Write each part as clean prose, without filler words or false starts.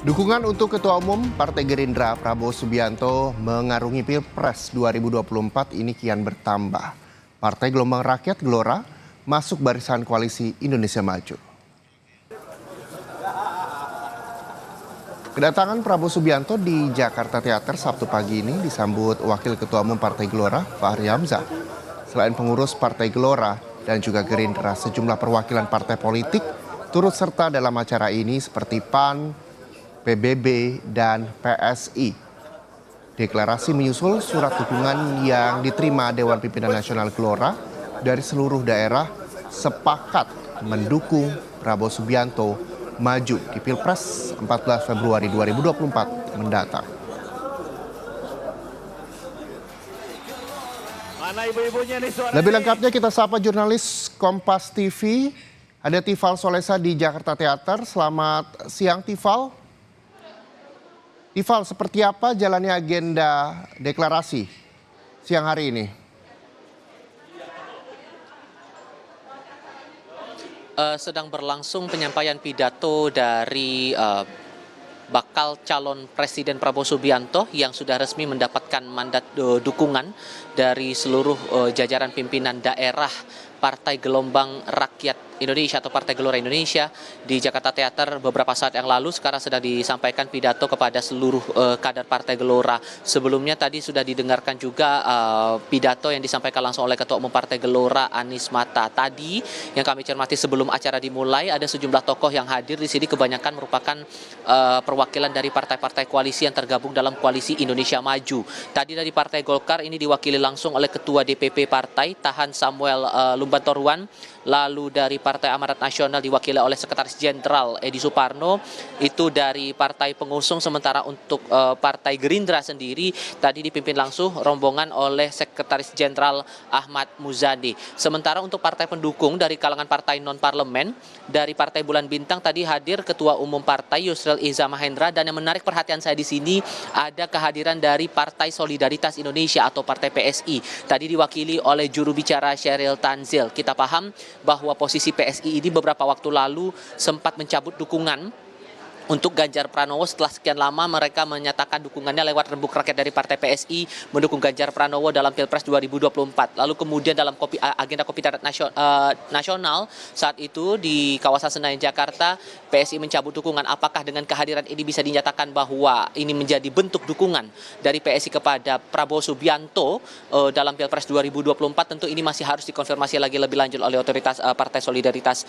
Dukungan untuk Ketua Umum Partai Gerindra Prabowo Subianto mengarungi Pilpres 2024 ini kian bertambah. Partai Gelombang Rakyat Gelora masuk barisan koalisi Indonesia Maju. Kedatangan Prabowo Subianto di Jakarta Theater Sabtu pagi ini disambut Wakil Ketua Umum Partai Gelora Fahri Hamzah. Selain pengurus Partai Gelora dan juga Gerindra, sejumlah perwakilan partai politik turut serta dalam acara ini seperti PAN, PBB, dan PSI. Deklarasi menyusul surat dukungan yang diterima Dewan Pimpinan Nasional Gelora dari seluruh daerah sepakat mendukung Prabowo Subianto maju di Pilpres 14 Februari 2024 mendatang. Lebih lengkapnya kita sapa jurnalis Kompas TV, ada Tifal Solesa di Jakarta Theater. Selamat siang Tifal. Tifal, seperti apa jalannya agenda deklarasi siang hari ini? Sedang berlangsung penyampaian pidato dari bakal calon Presiden Prabowo Subianto yang sudah resmi mendapatkan mandat dukungan dari seluruh jajaran pimpinan daerah Partai Gelombang Rakyat Indonesia atau Partai Gelora Indonesia di Jakarta Theater beberapa saat yang lalu. Sekarang sedang disampaikan pidato kepada seluruh kader Partai Gelora. Sebelumnya tadi sudah didengarkan juga pidato yang disampaikan langsung oleh Ketua Umum Partai Gelora Anies Mata. Tadi yang kami cermati sebelum acara dimulai ada sejumlah tokoh yang hadir di sini, kebanyakan merupakan perwakilan dari partai-partai koalisi yang tergabung dalam koalisi Indonesia Maju. Tadi dari Partai Golkar ini diwakili langsung oleh Ketua DPP Partai Tahan Samuel Lumbantoruan. Lalu dari Partai Amanat Nasional diwakili oleh Sekretaris Jenderal Edi Suparno. Itu dari partai pengusung. Sementara untuk Partai Gerindra sendiri tadi dipimpin langsung rombongan oleh Sekretaris Jenderal Ahmad Muzani. Sementara untuk partai pendukung dari kalangan partai non-parlemen, dari Partai Bulan Bintang tadi hadir Ketua Umum Partai Yusril Iza Mahendra. Dan yang menarik perhatian saya di sini ada kehadiran dari Partai Solidaritas Indonesia atau Partai PSI. Tadi diwakili oleh juru bicara Sheryl Tanzil. Kita paham bahwa posisi PSI ini beberapa waktu lalu sempat mencabut dukungan untuk Ganjar Pranowo. Setelah sekian lama mereka menyatakan dukungannya lewat rembuk rakyat dari Partai PSI mendukung Ganjar Pranowo dalam Pilpres 2024. Lalu kemudian dalam agenda Kopi Darat Nasional saat itu di kawasan Senayan Jakarta, PSI mencabut dukungan. Apakah dengan kehadiran ini bisa dinyatakan bahwa ini menjadi bentuk dukungan dari PSI kepada Prabowo Subianto dalam Pilpres 2024? Tentu ini masih harus dikonfirmasi lagi lebih lanjut oleh otoritas Partai Solidaritas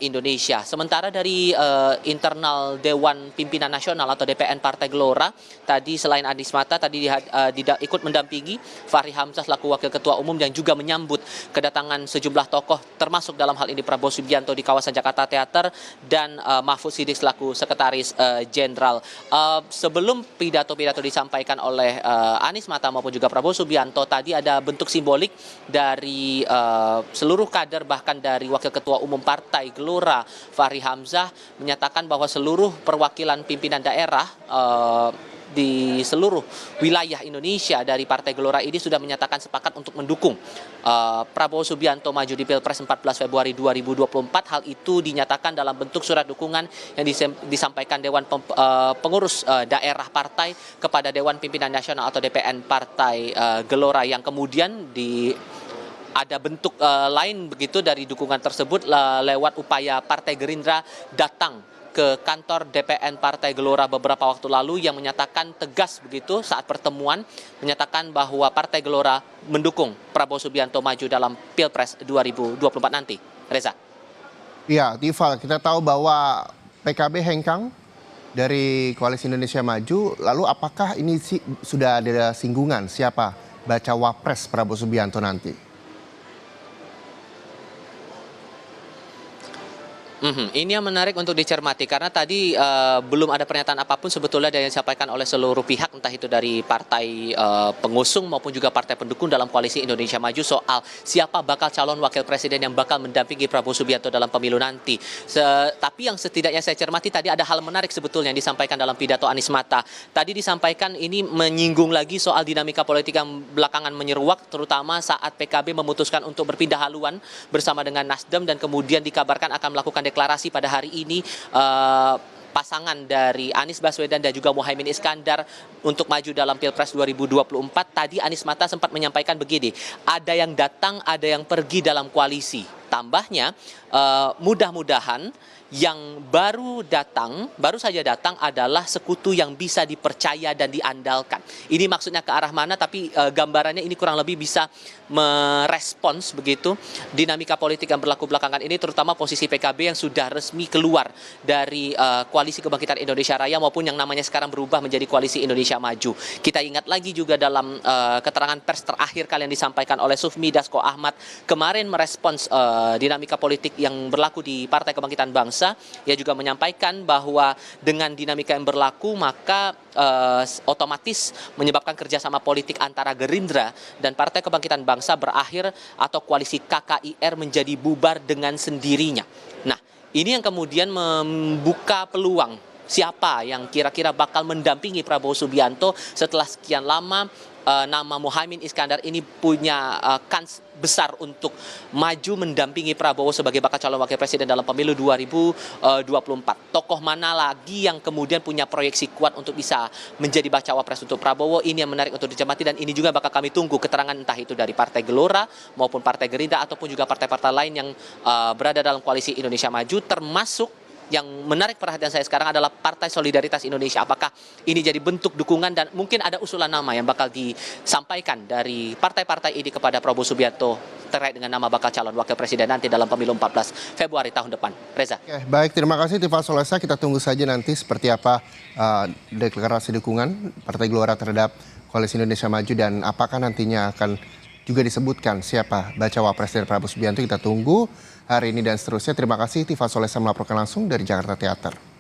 Indonesia. Sementara dari internal Dewan Pimpinan Nasional atau DPN Partai Gelora, tadi selain Anies Mata tadi ikut mendampingi Fahri Hamzah selaku Wakil Ketua Umum yang juga menyambut kedatangan sejumlah tokoh termasuk dalam hal ini Prabowo Subianto di kawasan Jakarta Theater dan Mahfud Siddiq selaku Sekretaris Jenderal. Sebelum pidato-pidato disampaikan oleh Anies Mata maupun juga Prabowo Subianto, tadi ada bentuk simbolik dari seluruh kader, bahkan dari Wakil Ketua Umum Partai Gelora Fahri Hamzah menyatakan bahwa seluruh perwakilan pimpinan daerah di seluruh wilayah Indonesia dari Partai Gelora ini sudah menyatakan sepakat untuk mendukung Prabowo Subianto maju di Pilpres 14 Februari 2024. Hal itu dinyatakan dalam bentuk surat dukungan yang disampaikan Dewan Pengurus Daerah Partai kepada Dewan Pimpinan Nasional atau DPN Partai Gelora, yang kemudian ada bentuk lain begitu dari dukungan tersebut lewat upaya Partai Gerindra datang ke kantor DPN Partai Gelora beberapa waktu lalu yang menyatakan tegas begitu saat pertemuan, menyatakan bahwa Partai Gelora mendukung Prabowo Subianto maju dalam Pilpres 2024 nanti. Reza. Ya, Tifal, kita tahu bahwa PKB hengkang dari Koalisi Indonesia Maju. Lalu apakah ini sudah ada singgungan siapa baca wapres Prabowo Subianto nanti? Ini yang menarik untuk dicermati karena tadi belum ada pernyataan apapun sebetulnya yang disampaikan oleh seluruh pihak, entah itu dari partai pengusung maupun juga partai pendukung dalam koalisi Indonesia Maju soal siapa bakal calon wakil presiden yang bakal mendampingi Prabowo Subianto dalam pemilu nanti. Tapi yang setidaknya saya cermati tadi ada hal menarik sebetulnya yang disampaikan dalam pidato Anies Mata. Tadi disampaikan ini menyinggung lagi soal dinamika politik yang belakangan menyeruak, terutama saat PKB memutuskan untuk berpindah haluan bersama dengan Nasdem dan kemudian dikabarkan akan melakukan deklarasi pada hari ini pasangan dari Anies Baswedan dan juga Muhaimin Iskandar untuk maju dalam Pilpres 2024, tadi Anies Mata sempat menyampaikan begini, ada yang datang, ada yang pergi dalam koalisi. Tambahnya, mudah-mudahan yang baru saja datang adalah sekutu yang bisa dipercaya dan diandalkan. Ini maksudnya ke arah mana, tapi gambarannya ini kurang lebih bisa merespons begitu dinamika politik yang berlaku belakangan ini, terutama posisi PKB yang sudah resmi keluar dari Koalisi Kebangkitan Indonesia Raya maupun yang namanya sekarang berubah menjadi Koalisi Indonesia Maju. Kita ingat lagi juga dalam keterangan pers terakhir kali yang disampaikan oleh Sufmi Dasko Ahmad kemarin merespons dinamika politik yang berlaku di Partai Kebangkitan Bangsa. Ia juga menyampaikan bahwa dengan dinamika yang berlaku maka otomatis menyebabkan kerjasama politik antara Gerindra dan Partai Kebangkitan Bangsa berakhir atau koalisi KKIR menjadi bubar dengan sendirinya. Nah, ini yang kemudian membuka peluang siapa yang kira-kira bakal mendampingi Prabowo Subianto setelah sekian lama nama Muhaimin Iskandar ini punya kans besar untuk maju mendampingi Prabowo sebagai bakal calon wakil presiden dalam pemilu 2024. Tokoh mana lagi yang kemudian punya proyeksi kuat untuk bisa menjadi bacawa pres untuk Prabowo, ini yang menarik untuk dicermati, dan ini juga bakal kami tunggu keterangan entah itu dari Partai Gelora maupun Partai Gerindra ataupun juga partai-partai lain yang berada dalam koalisi Indonesia Maju, termasuk yang menarik perhatian saya sekarang adalah Partai Solidaritas Indonesia. Apakah ini jadi bentuk dukungan dan mungkin ada usulan nama yang bakal disampaikan dari partai-partai ini kepada Prabowo Subianto terkait dengan nama bakal calon wakil presiden nanti dalam pemilu 14 Februari tahun depan. Reza. Oke, baik, terima kasih Tifa Solesa. Kita tunggu saja nanti seperti apa deklarasi dukungan Partai Gelora terhadap Koalisi Indonesia Maju dan apakah nantinya akan juga disebutkan siapa bacawa presiden Prabowo Subianto. Kita tunggu hari ini dan seterusnya. Terima kasih Tifa Solesa melaporkan langsung dari Jakarta Teater.